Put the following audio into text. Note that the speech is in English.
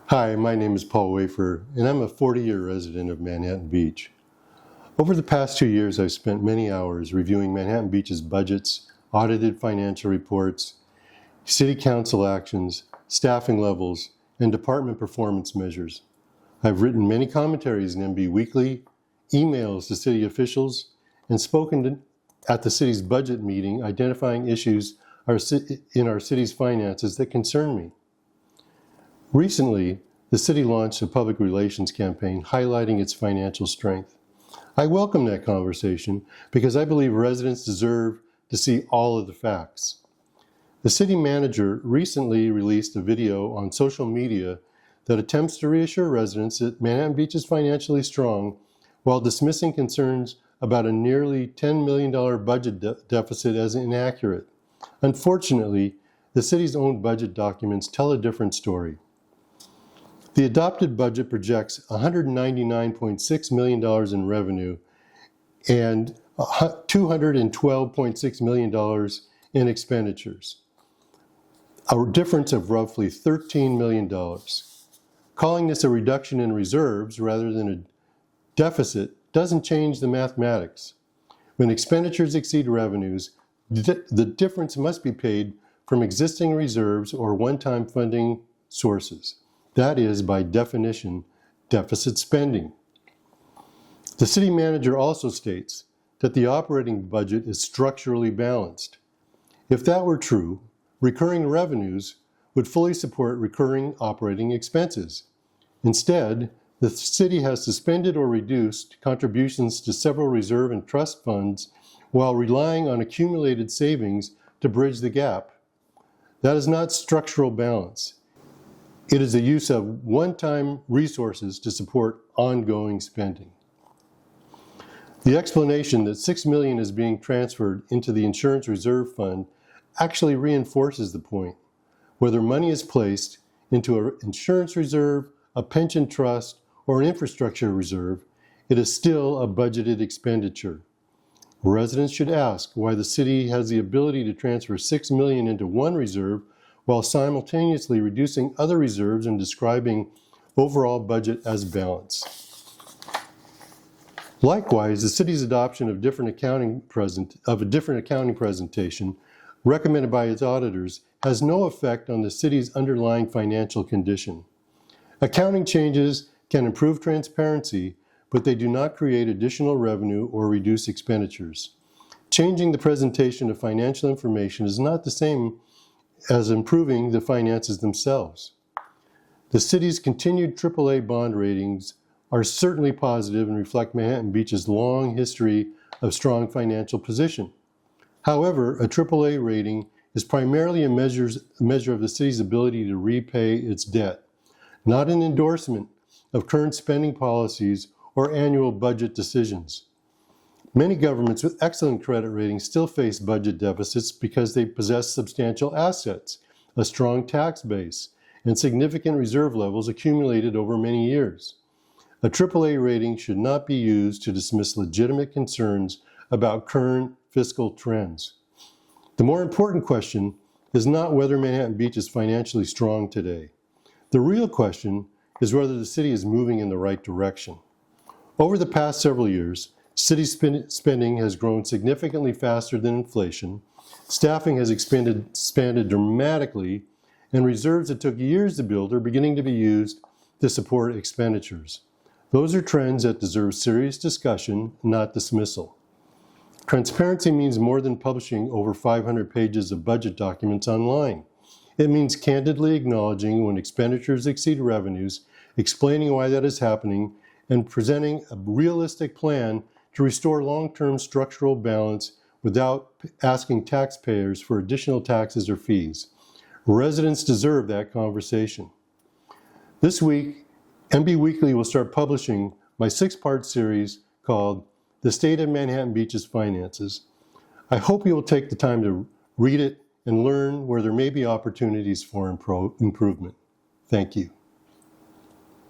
Hi, my name is Paul Wafer, and I'm a 40-year resident of Manhattan Beach. Over the past 2 years, I've spent many hours reviewing Manhattan Beach's budgets, audited financial reports, city council actions, staffing levels, and department performance measures. I've written many commentaries in MB Weekly, emails to city officials, and spoken at the city's budget meeting identifying issues in our city's finances that concern me. Recently, the city launched a public relations campaign highlighting its financial strength. I welcome that conversation because I believe residents deserve to see all of the facts. The city manager recently released a video on social media that attempts to reassure residents that Manhattan Beach is financially strong while dismissing concerns about a nearly $10 million budget deficit as inaccurate. Unfortunately, the city's own budget documents tell a different story. The adopted budget projects $199.6 million in revenue and $212.6 million in expenditures, a difference of roughly $13 million. Calling this a reduction in reserves rather than a deficit doesn't change the mathematics. When expenditures exceed revenues, the difference must be paid from existing reserves or one-time funding sources. That is, by definition, deficit spending. The city manager also states that the operating budget is structurally balanced. If that were true, recurring revenues would fully support recurring operating expenses. Instead, the city has suspended or reduced contributions to several reserve and trust funds while relying on accumulated savings to bridge the gap. That is not structural balance. It is the use of one-time resources to support ongoing spending. The explanation that $6 million is being transferred into the insurance reserve fund actually reinforces the point. Whether money is placed into an insurance reserve, a pension trust, or an infrastructure reserve, it is still a budgeted expenditure. Residents should ask why the city has the ability to transfer $6 million into one reserve while simultaneously reducing other reserves and describing overall budget as balanced. Likewise, the city's adoption of a different accounting presentation recommended by its auditors has no effect on the city's underlying financial condition. Accounting changes can improve transparency, but they do not create additional revenue or reduce expenditures. Changing the presentation of financial information is not the same as improving the finances themselves. The city's continued AAA bond ratings are certainly positive and reflect Manhattan Beach's long history of strong financial position. However, a AAA rating is primarily a measure of the city's ability to repay its debt, not an endorsement of current spending policies or annual budget decisions. Many governments with excellent credit ratings still face budget deficits because they possess substantial assets, a strong tax base, and significant reserve levels accumulated over many years. A AAA rating should not be used to dismiss legitimate concerns about current fiscal trends. The more important question is not whether Manhattan Beach is financially strong today. The real question is whether the city is moving in the right direction. Over the past several years, city spending has grown significantly faster than inflation, staffing has expanded dramatically, and reserves that took years to build are beginning to be used to support expenditures. Those are trends that deserve serious discussion, not dismissal. Transparency means more than publishing over 500 pages of budget documents online. It means candidly acknowledging when expenditures exceed revenues, explaining why that is happening, and presenting a realistic plan to restore long-term structural balance without asking taxpayers for additional taxes or fees. Residents deserve that conversation. This week, MB Weekly will start publishing my 6-part series called The State of Manhattan Beach's Finances. I hope you will take the time to read it and learn where there may be opportunities for improvement. Thank you.